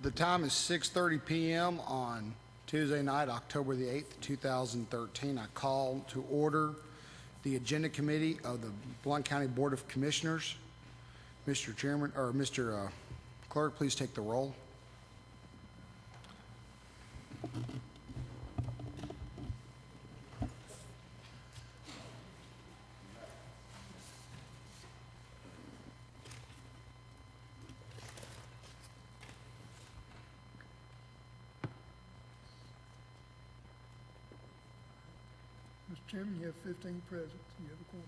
The time is 6:30 p.m. on Tuesday night, October the 8th, 2013. I call to order the Agenda Committee of the Blount County Board of Commissioners. Mr. Chairman, or Mr. Clerk, please take the roll. Mr. Chairman, you have 15 present. You have a quorum.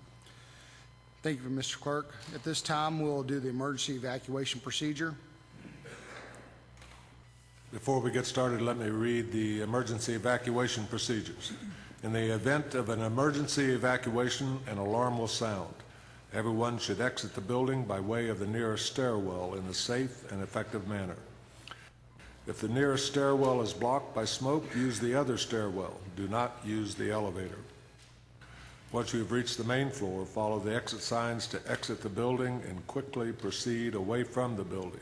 Thank you, Mr. Clerk. At this time, we'll do the emergency evacuation procedure. Before we get started, let me read the emergency evacuation procedures. In the event of an emergency evacuation, an alarm will sound. Everyone should exit the building by way of the nearest stairwell in a safe and effective manner. If the nearest stairwell is blocked by smoke, use the other stairwell. Do not use the elevator. Once you have reached the main floor, follow the exit signs to exit the building and quickly proceed away from the building.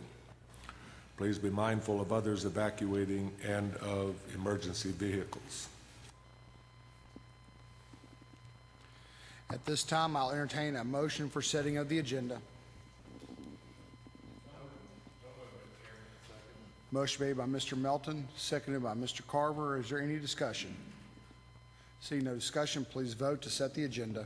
Please be mindful of others evacuating and of emergency vehicles. At this time, I'll entertain a motion for setting of the agenda. Motion made by Mr. Melton, seconded by Mr. Carver. Is there any discussion? Seeing no discussion, please vote to set the agenda.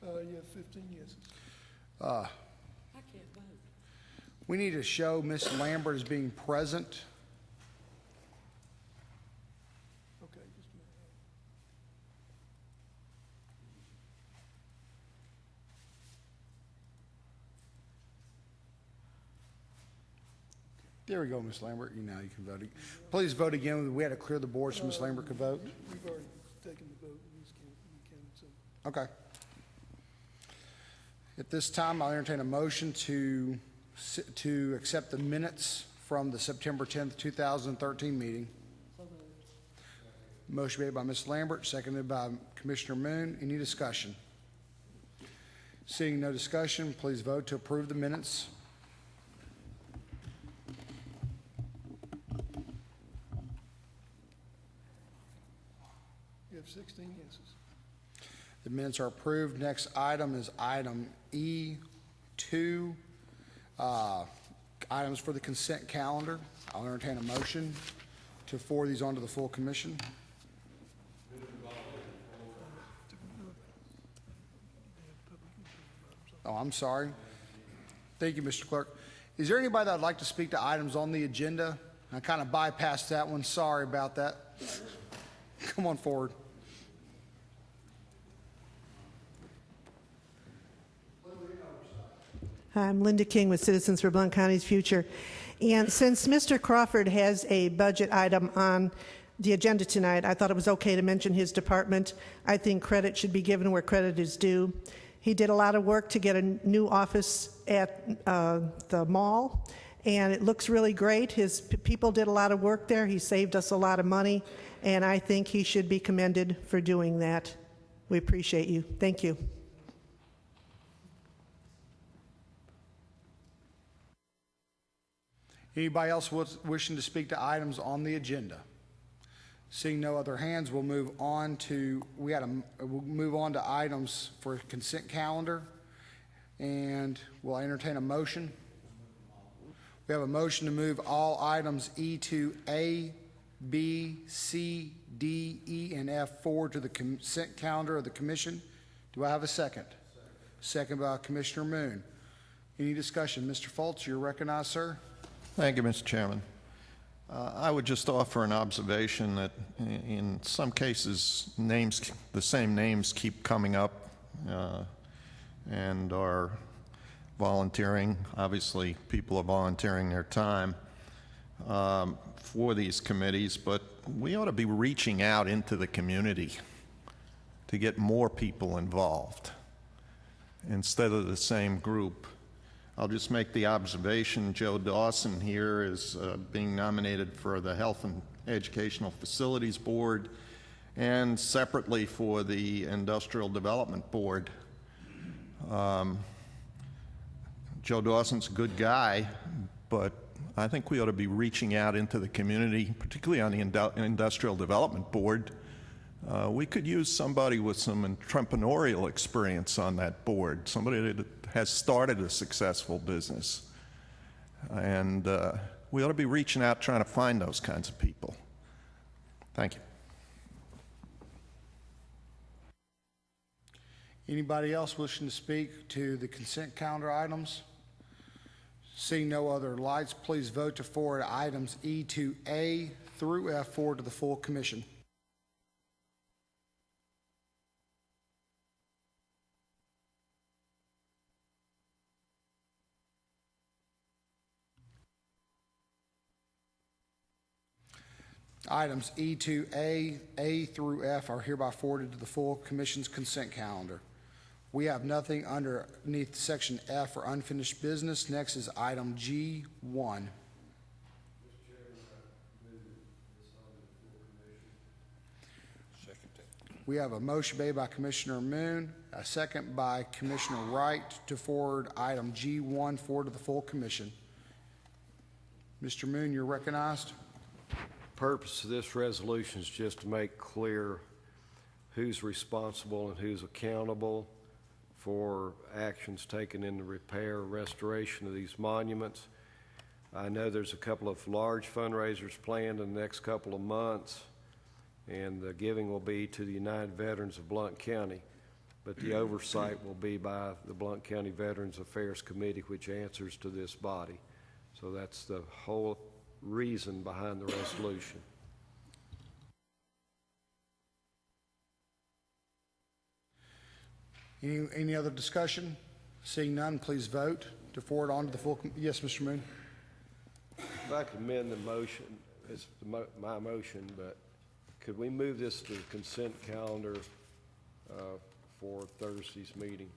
You have 15 yeses. I can't vote. We need to show Ms. Lambert as being present. Okay, just a minute. There we go, Ms. Lambert. Now you can vote. Please vote again. We had to clear the board so Ms. Lambert could vote. We've already taken the vote. We just can't, so. Okay. At this time, I'll entertain a motion to accept the minutes from the September 10th, 2013 meeting. Motion made by Ms. Lambert, seconded by Commissioner Moon. Any discussion? Seeing no discussion, please vote to approve the minutes. You have 16 yeses. The minutes are approved. Next item is item E2, items for the consent calendar. I'll entertain a motion to forward these on to the full commission. Oh, I'm sorry. Thank you, Mr. Clerk. Is there anybody that would like to speak to items on the agenda? I kind of bypassed that one. Sorry about that. Come on forward. I'm Linda King with Citizens for Blount County's Future. And since Mr. Crawford has a budget item on the agenda tonight, I thought it was okay to mention his department. I think credit should be given where credit is due. He did a lot of work to get a new office at the mall, and it looks really great. His people did a lot of work there. He saved us a lot of money, and I think he should be commended for doing that. We appreciate you. Thank you. Anybody else wishing to speak to items on the agenda? Seeing no other hands, we'll move on to items for consent calendar, and we'll entertain a motion. We have a motion to move all items E to A, B, C, D, E, and F forward to the consent calendar of the commission. Do I have a second? Second by Commissioner Moon. Any discussion? Mr. Fultz, you're recognized, sir. Thank you, Mr. Chairman. I would just offer an observation that in some cases, the same names keep coming up and are volunteering. Obviously, people are volunteering their time for these committees, but we ought to be reaching out into the community to get more people involved instead of the same group. I'll just make the observation, Joe Dawson here is being nominated for the Health and Educational Facilities Board, And separately for the Industrial Development Board, Joe Dawson's a good guy, but I think we ought to be reaching out into the community, particularly on the Industrial Development Board. We could use somebody with some entrepreneurial experience on that board, somebody that has started a successful business. And we ought to be reaching out trying to find those kinds of people. Thank you. Anybody else wishing to speak to the consent calendar items? Seeing no other lights, please vote to forward items E to A through F forward to the full commission. Items E to A through F are hereby forwarded to the full commission's consent calendar. We have nothing underneath section F for unfinished business. Next is item G1. We have a motion made by Commissioner Moon, a second by Commissioner Wright to forward item G1 forward to the full commission. Mr. Moon, you're recognized. Purpose of this resolution is just to make clear who's responsible and who's accountable for actions taken in the repair, restoration of these monuments. I know there's a couple of large fundraisers planned in the next couple of months, and the giving will be to the United Veterans of Blount County, but the oversight will be by the Blount County Veterans Affairs Committee, which answers to this body. So that's the whole reason behind the resolution. Any other discussion? Seeing none, please vote to forward on to the full. Yes, Mr. Moon. If I could amend the motion, it's my motion, but could we move this to the consent calendar for Thursday's meeting?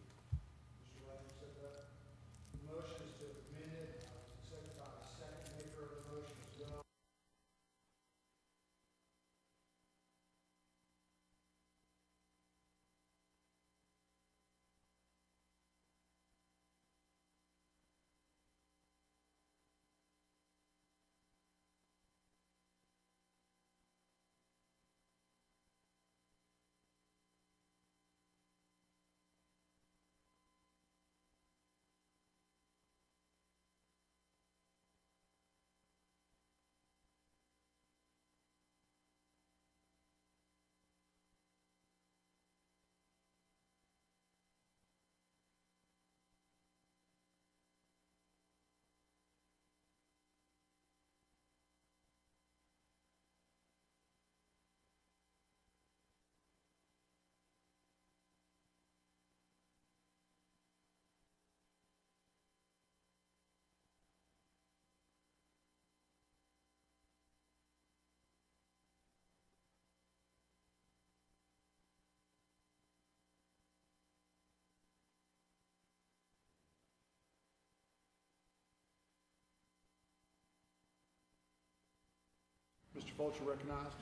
Mr. Fulcher recognized.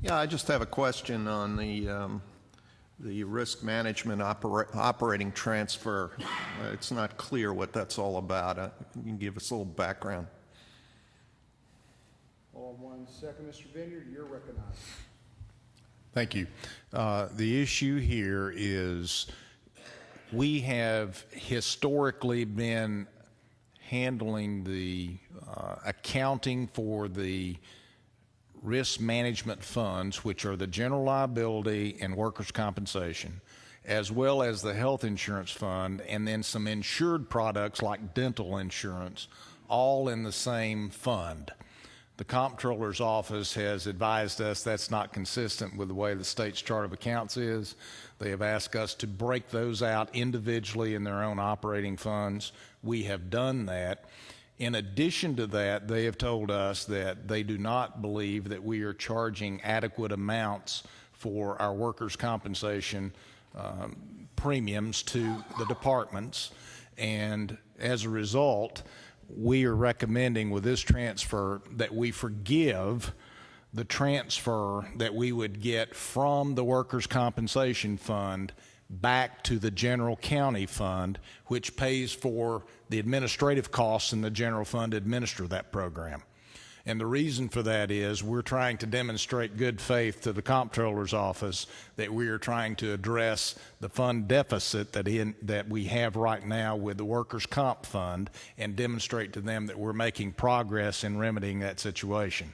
Yeah, I just have a question on the risk management operating transfer. It's not clear what that's all about. You can give us a little background. Hold on 1 second, Mr. Vineyard, you're recognized. Thank you. The issue here is we have historically been handling the accounting for the risk management funds, which are the general liability and workers' compensation, as well as the health insurance fund, and then some insured products like dental insurance, all in the same fund. The Comptroller's Office has advised us that's not consistent with the way the state's chart of accounts is. They have asked us to break those out individually in their own operating funds. We have done that. In addition to that, they have told us that they do not believe that we are charging adequate amounts for our workers' compensation premiums to the departments, and as a result, we are recommending with this transfer that we forgive the transfer that we would get from the workers' compensation fund back to the general county fund, which pays for the administrative costs in the general fund to administer that program. And the reason for that is we're trying to demonstrate good faith to the comptroller's office that we are trying to address the fund deficit that we have right now with the workers' comp fund and demonstrate to them that we're making progress in remedying that situation.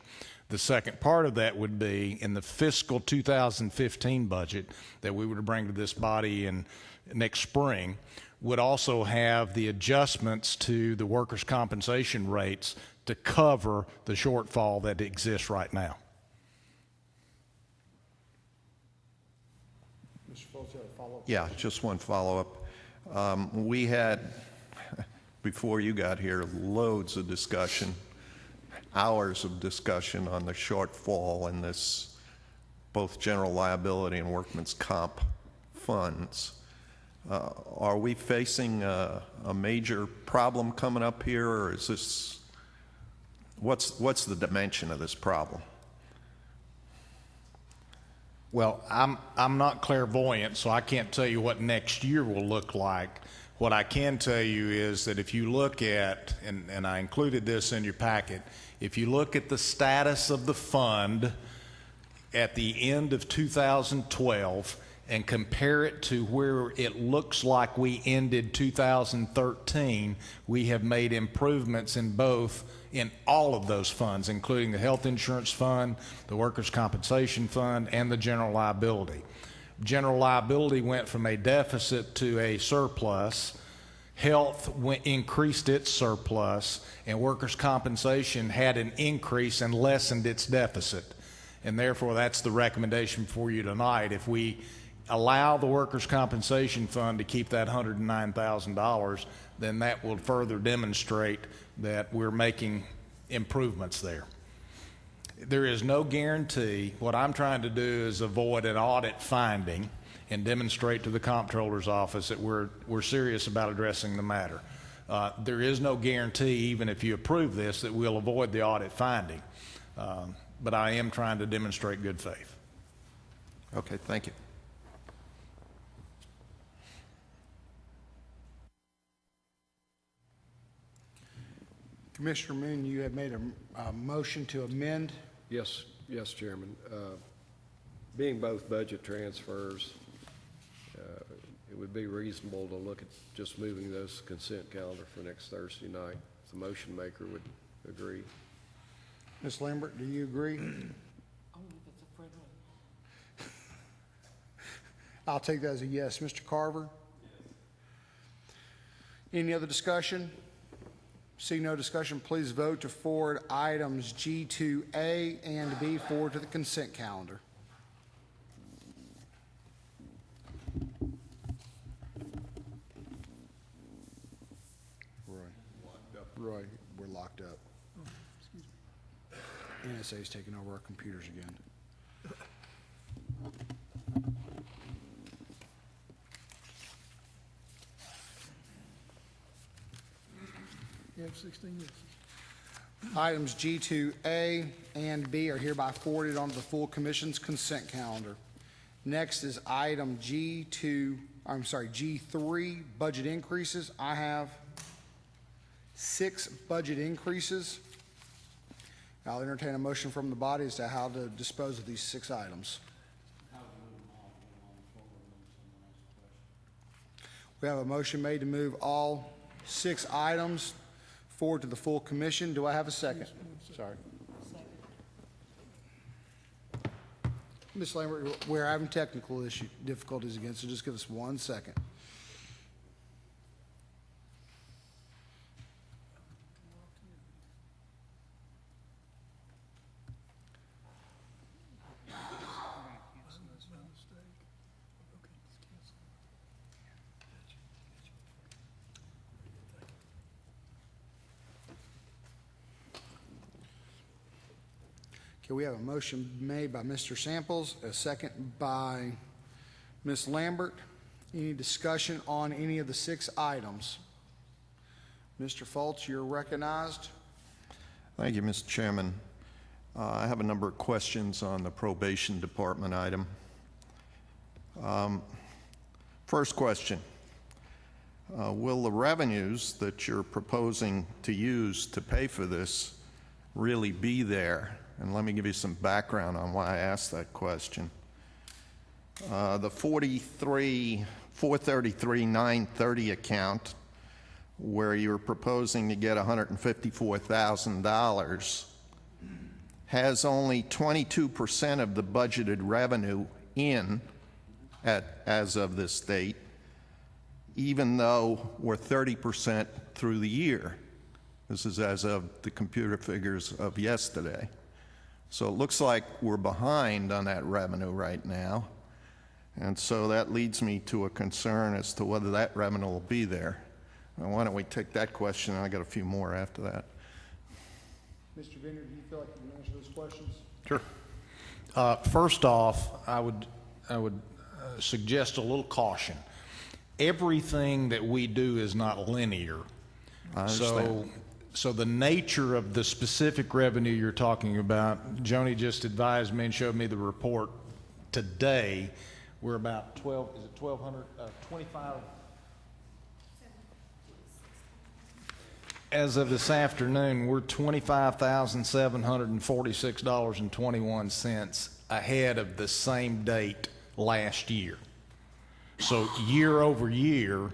The second part of that would be in the fiscal 2015 budget that we would bring to this body in next spring would also have the adjustments to the workers' compensation rates to cover the shortfall that exists right now. Mr. Fultz, you have a follow-up? Yeah, just one follow-up. We had, before you got here, loads of discussion, hours of discussion on the shortfall in this, both general liability and workman's comp funds. Are we facing a major problem coming up here, or is this, what's the dimension of this problem? Well, I'm not clairvoyant, so I can't tell you what next year will look like. What I can tell you is that if you look at, and I included this in your packet, if you look at the status of the fund at the end of 2012 and compare it to where it looks like we ended 2013, we have made improvements in all of those funds, including the health insurance fund, the workers' compensation fund, and the general liability. General liability went from a deficit to a surplus. Health increased its surplus, and workers' compensation had an increase and lessened its deficit. And therefore, that's the recommendation for you tonight. If we allow the workers' compensation fund to keep that $109,000, then that will further demonstrate that we're making improvements there. There is no guarantee. What I'm trying to do is avoid an audit finding and demonstrate to the comptroller's office that we're serious about addressing the matter. There is no guarantee, even if you approve this, that we'll avoid the audit finding. But I am trying to demonstrate good faith. Okay, thank you. Commissioner Moon, you have made a motion to amend. Yes, Chairman. Being both budget transfers, it would be reasonable to look at just moving those to consent calendar for next Thursday night. If the motion maker would agree. Ms. Lambert, do you agree? Only if it's a friendly. I'll take that as a yes. Mr. Carver? Any other discussion? Seeing no discussion, please vote to forward items G2A and B forward to the consent calendar. Roy, we're locked up. NSA's taking over our computers again. You have 16 yeses. Items G2A and B are hereby forwarded onto the full commission's consent calendar. Next is item G3, budget increases. I have 6 budget increases. I'll entertain a motion from the body as to how to dispose of these 6 items. We have a motion made to move all 6 items forward to the full commission. Do I have a second? Sorry. Ms. Lambert, we're having technical difficulties again, so just give us 1 second. Okay, we have a motion made by Mr. Samples, a second by Ms. Lambert. Any discussion on any of the 6 items? Mr. Fultz, you're recognized. Thank you, Mr. Chairman. I have a number of questions on the probation department item. First question, will the revenues that you're proposing to use to pay for this really be there? And let me give you some background on why I asked that question. The 433,930 account, where you're proposing to get $154,000, has only 22% of the budgeted revenue in as of this date, even though we're 30% through the year. This is as of the computer figures of yesterday. So it looks like we're behind on that revenue right now. And so that leads me to a concern as to whether that revenue will be there. Now, why don't we take that question, and I got a few more after that. Mr. Vineyard, do you feel like you can answer those questions? Sure. First off, I would suggest a little caution. Everything that we do is not linear. I understand. So the nature of the specific revenue you're talking about, Joni just advised me and showed me the report today. We're about 25? As of this afternoon, we're $25,746.21 ahead of the same date last year. So year over year,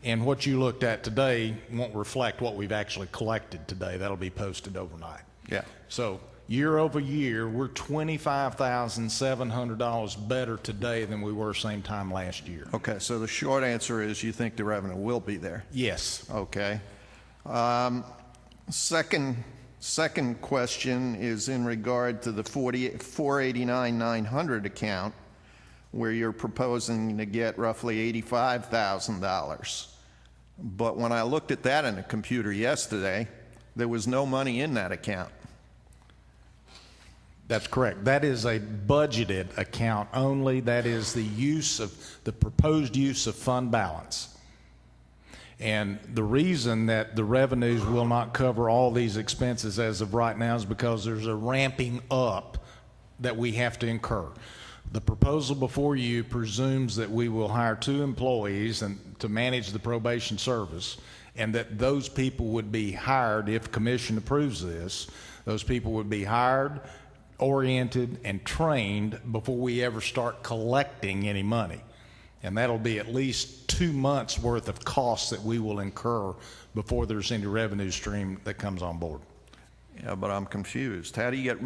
and what you looked at today won't reflect what we've actually collected today. That'll be posted overnight. Yeah. So year over year, we're $25,700 better today than we were same time last year. Okay, so the short answer is you think the revenue will be there? Yes. Okay. Second question is in regard to the 489,900 account, where you're proposing to get roughly $85,000. But when I looked at that in the computer yesterday, there was no money in that account. That's correct. That is a budgeted account only. That is the proposed use of fund balance. And the reason that the revenues will not cover all these expenses as of right now is because there's a ramping up that we have to incur. The proposal before you presumes that we will hire 2 employees to manage the probation service, and that those people would be hired, if commission approves this, those people would be hired, oriented, and trained before we ever start collecting any money. And that'll be at least 2 months worth of costs that we will incur before there's any revenue stream that comes on board. Yeah, but I'm confused. How do you get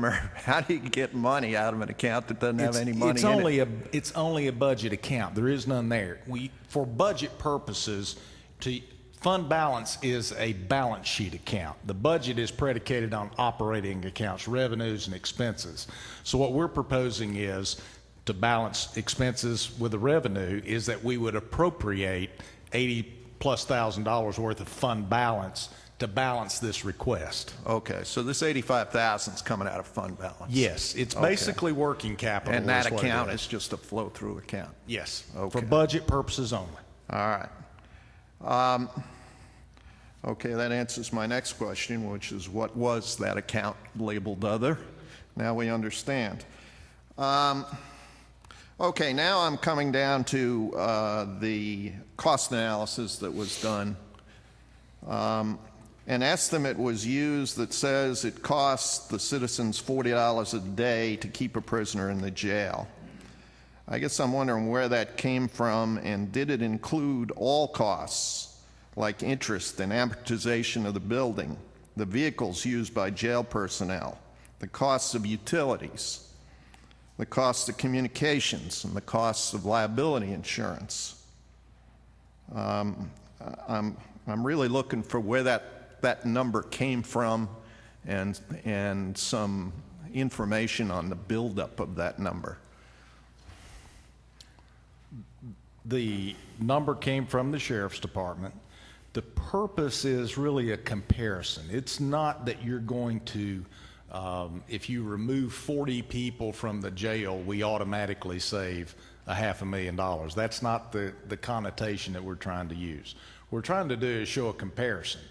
money out of an account that doesn't have any money in it? It's only a budget account. There is none there. For budget purposes, fund balance is a balance sheet account. The budget is predicated on operating accounts, revenues, and expenses. So what we're proposing is to balance expenses with the revenue is that we would appropriate $80,000+ worth of fund balance to balance this request. Okay, so this $85,000 is coming out of fund balance? Yes, it's Okay. basically working capital. And that is what it account is is just a flow-through account? Yes, Okay. for budget purposes only. All right. Okay, that answers my next question, which is what was that account labeled other? Now we understand. Okay, now I'm coming down to the cost analysis that was done. An estimate was used that says it costs the citizens $40 a day to keep a prisoner in the jail. I guess I'm wondering where that came from, and did it include all costs, like interest and amortization of the building, the vehicles used by jail personnel, the costs of utilities, the costs of communications, and the costs of liability insurance? I'm really looking for where that number came from, and some information on the buildup of that number. The number came from the sheriff's department. The purpose is really a comparison. It's not that you're going to, if you remove 40 people from the jail, we automatically save $500,000. That's not the connotation that we're trying to use. What we're trying to do is show a comparison.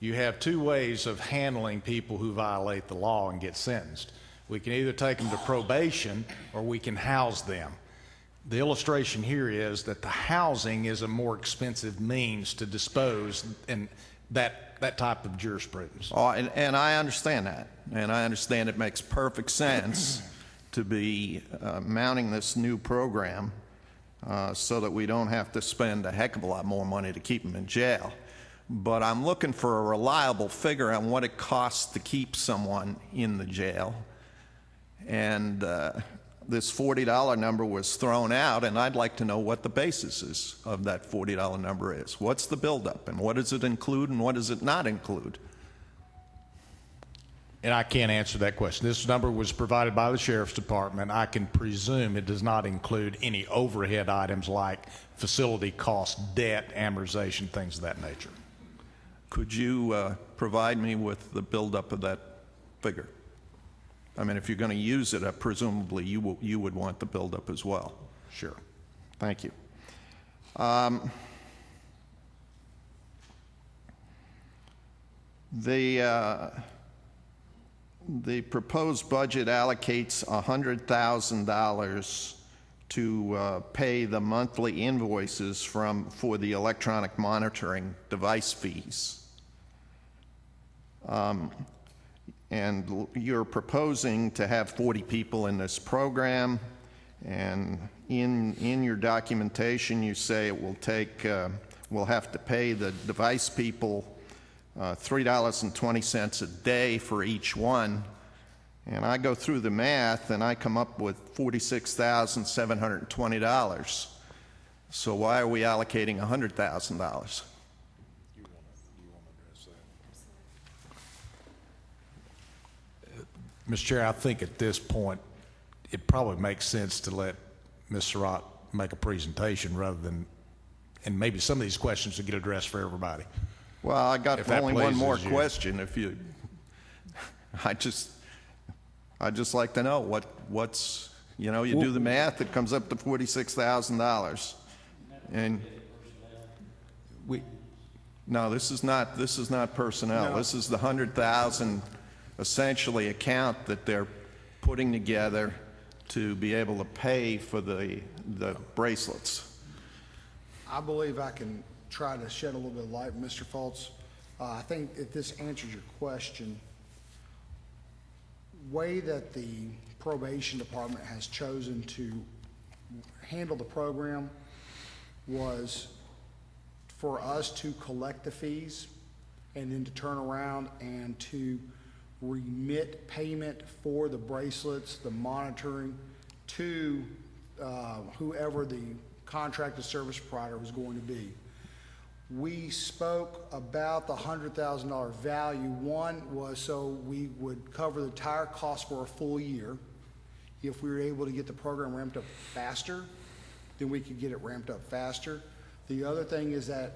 you have two ways of handling people who violate the law and get sentenced. We can either take them to probation or we can house them. The illustration here is that the housing is a more expensive means to dispose in that type of jurisprudence. Oh, and I understand that, and I understand it makes perfect sense to be mounting this new program so that we don't have to spend a heck of a lot more money to keep them in jail. But I'm looking for a reliable figure on what it costs to keep someone in the jail. And this $40 number was thrown out, and I'd like to know what the basis is of that $40 number is. What's the buildup, and what does it include, and what does it not include? And I can't answer that question. This number was provided by the Sheriff's Department. I can presume it does not include any overhead items like facility costs, debt, amortization, things of that nature. Could you provide me with the buildup of that figure? I mean, if you're going to use it, presumably you would want the buildup as well. Sure. Thank you. The proposed budget allocates $100,000 to pay the monthly invoices for the electronic monitoring device fees. And you're proposing to have 40 people in this program, and in your documentation you say it will take, we'll have to pay the device people $3.20 a day for each one, and I go through the math and I come up with $46,720. So why are we allocating $100,000? Mr. Chair, I think at this point it probably makes sense to let Ms. Surratt make a presentation rather than, and maybe some of these questions will get addressed for everybody. Well, I got If that only one more pleases you. question. If you, I'd just like to know what's, you know, you do the math, it comes up to $46,000, and no, this is not personnel. No. This is the 100,000 essentially account that they're putting together to be able to pay for the bracelets. I believe I can try to shed a little bit of light, Mr. Fultz. I think if this answers your question, way that the probation department has chosen to handle the program was for us to collect the fees and then to turn around and to remit payment for the bracelets, the monitoring, to whoever the contracted service provider was going to be. We spoke about the $100,000 value. One was so we would cover the entire cost for a full year. If we were able to get the program ramped up faster, then we could get it ramped up faster. The other thing is that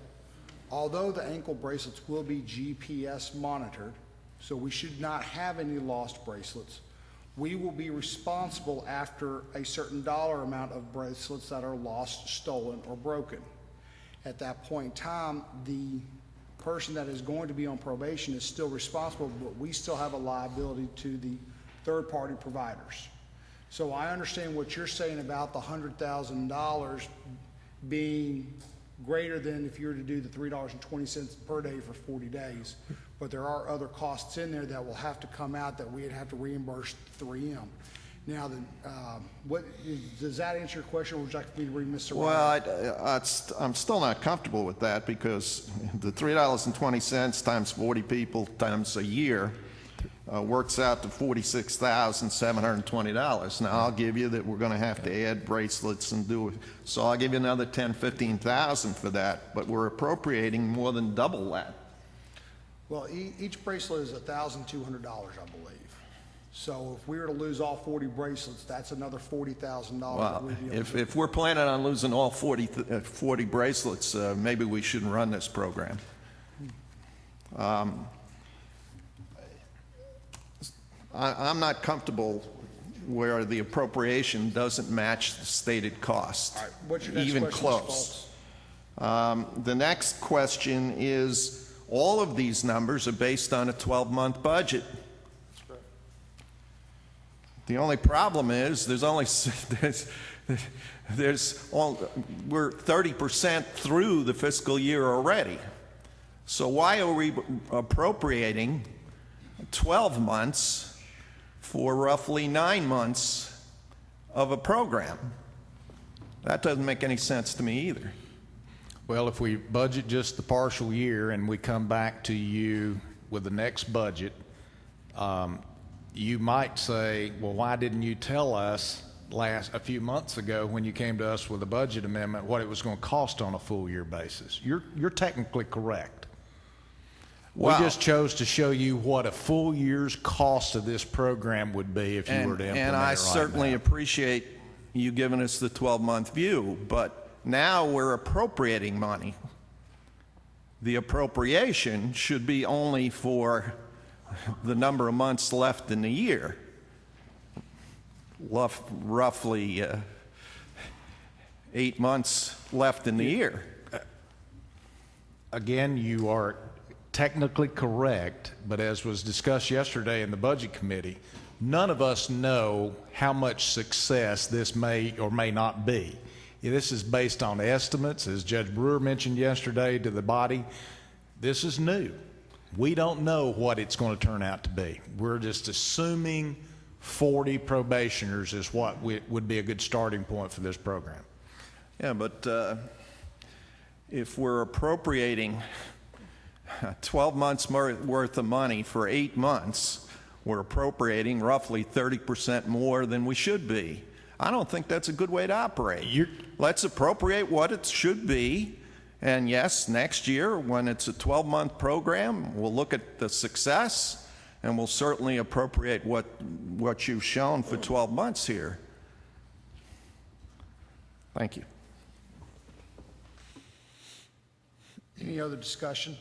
although the ankle bracelets will be GPS monitored, so we should not have any lost bracelets, we will be responsible after a certain dollar amount of bracelets that are lost, stolen, or broken. At that point in time, the person that is going to be on probation is still responsible, but we still have a liability to the third-party providers. So I understand what you're saying about the $100,000 being greater than if you were to do the $3.20 per day for 40 days. But there are other costs in there that will have to come out that we'd have to reimburse 3M. Now, does that answer your question, or would you like me to read Mr. Well, I'm still not comfortable with that, because the $3.20 times 40 people times a year works out to $46,720. Now, I'll give you that we're going to have to add bracelets and do it. So I'll give you another $10,000, $15,000 for that, but we're appropriating more than double that. Well, each bracelet is $1,200, I believe. So if we were to lose all 40 bracelets, that's another $40,000. Well, if we're planning on losing all 40 bracelets, maybe we shouldn't run this program. I'm not comfortable where the appropriation doesn't match the stated cost, All right, what's your next even question, close. The next question is, all of these numbers are based on a 12-month budget. The only problem is we're 30% through the fiscal year already. So why are we appropriating 12 months for roughly 9 months of a program? That doesn't make any sense to me either. Well, if we budget just the partial year and we come back to you with the next budget, you might say, well, why didn't you tell us a few months ago when you came to us with a budget amendment what it was going to cost on a full year basis? You're technically correct. Wow. We just chose to show you what a full year's cost of this program would be if you were to implement it. And I right certainly now. appreciate you giving us the 12-month view, but now we're appropriating money. The appropriation should be only for the number of months left in the year, roughly 8 months left in the year. Again, you are technically correct, but as was discussed yesterday in the Budget Committee, none of us know how much success this may or may not be. This is based on estimates, as Judge Brewer mentioned yesterday to the body. This is new. We don't know what it's going to turn out to be. We're just assuming 40 probationers is what would be a good starting point for this program. Yeah, but if we're appropriating 12 months worth of money for 8 months, we're appropriating roughly 30% more than we should be. I don't think that's a good way to operate. Let's appropriate what it should be. And yes, next year, when it's a 12-month program, we'll look at the success, and we'll certainly appropriate what you've shown for 12 months here. Thank you. Any other discussion?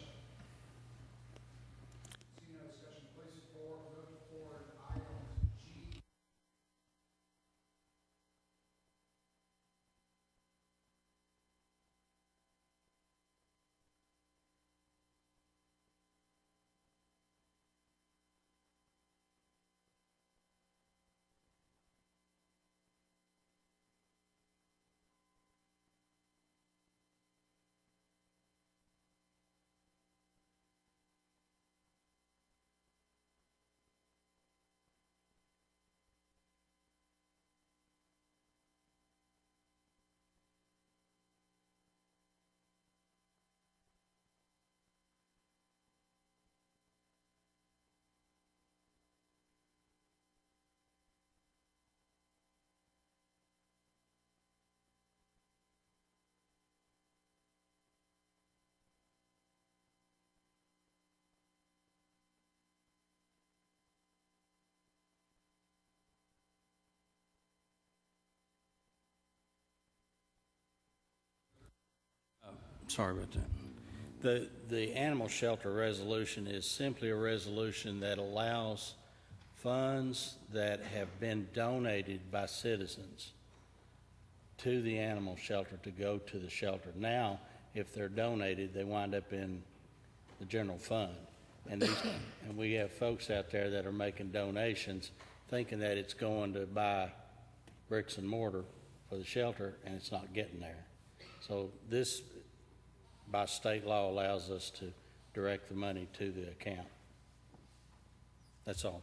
Sorry about that. The animal shelter resolution is simply a resolution that allows funds that have been donated by citizens to the animal shelter to go to the shelter. Now, if they're donated, they wind up in the general fund. And we have folks out there that are making donations thinking that it's going to buy bricks and mortar for the shelter, and it's not getting there. So this, by state law, allows us to direct the money to the account. That's all.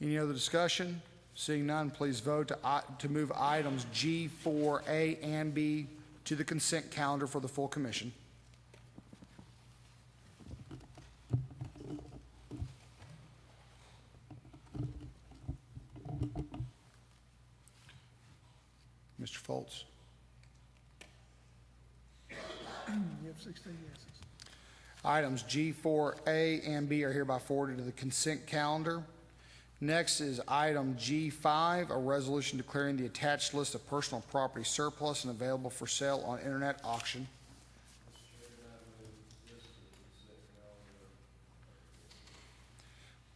Any other discussion? Seeing none, please vote to move items G, 4A, and B to the consent calendar for the full commission. Mr. Foltz. You have 16 yeses. Items G, 4A, and B are hereby forwarded to the consent calendar. Next is item G5, a resolution declaring the attached list of personal property surplus and available for sale on internet auction.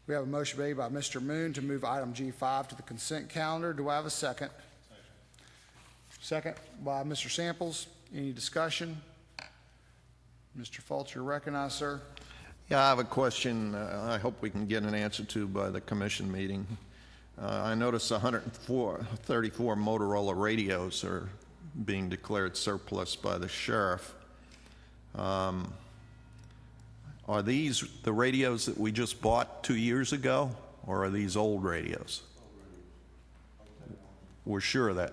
We have a motion made by Mr. Moon to move item G5 to the consent calendar. Do I have a second? Second by Mr. Samples. Any discussion? Mr. Fultz, you're recognized, sir. Yeah, I have a question I hope we can get an answer to by the commission meeting. I noticed 134 Motorola radios are being declared surplus by the sheriff. Are these the radios that we just bought 2 years ago, or are these old radios? We're sure of that.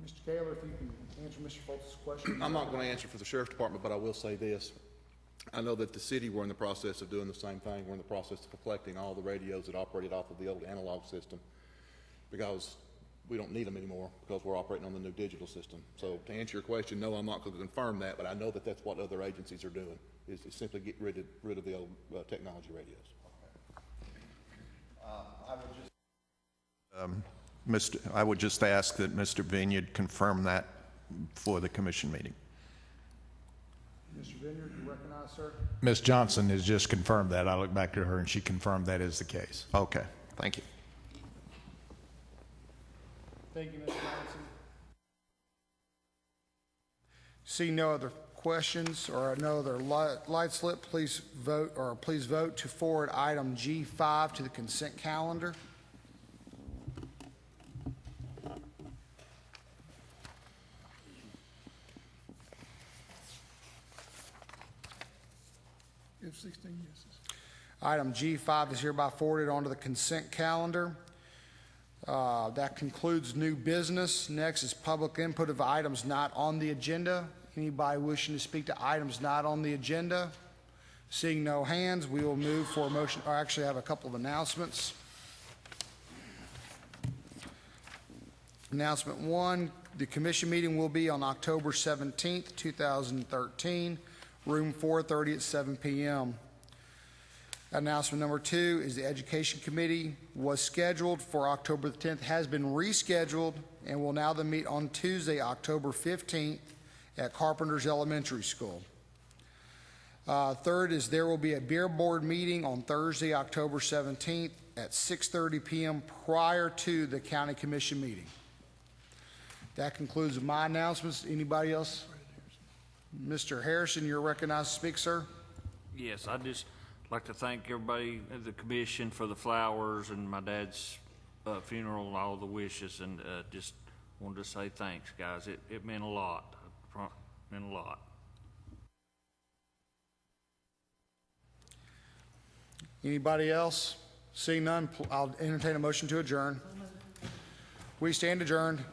Mr. Taylor, if you can answer Mr. Fultz's question. I'm not going to answer for the sheriff's department, but I will say this. I know that the city, we're in the process of doing the same thing. We're in the process of collecting all the radios that operated off of the old analog system because we don't need them anymore because we're operating on the new digital system. So to answer your question, no, I'm not going to confirm that, but I know that that's what other agencies are doing, is simply get rid of the old technology radios. I would just ask that Mr. Vineyard confirm that for the commission meeting. Mr. Vineyard, you recognize, sir? Ms. Johnson has just confirmed that. I looked back to her, and she confirmed that is the case. Okay, thank you. Thank you, Mr. Johnson. See no other questions or no other light slip, please vote to forward item G5 to the consent calendar. You have 16 yeses. Item G5 is hereby forwarded onto the consent calendar. That concludes new business. Next is public input of items not on the agenda. Anybody wishing to speak to items not on the agenda? Seeing no hands, we will move for a motion. I actually have a couple of announcements. Announcement 1, the commission meeting will be on October 17th, 2013, room 430 at 7 p.m. Announcement number 2 is the Education Committee was scheduled for October the 10th, has been rescheduled, and will now then meet on Tuesday, October 15th at Carpenters Elementary School. Third is there will be a beer board meeting on Thursday, October 17th at 6:30 p.m. prior to the County Commission meeting. That concludes my announcements. Anybody else? Mr. Harrison, you're recognized to speak, sir. Yes, I'd just like to thank everybody at the commission for the flowers and my dad's funeral and all the wishes, and just wanted to say thanks, guys. It meant a lot. Meant a lot. Anybody else? Seeing none, I'll entertain a motion to adjourn. We stand adjourned.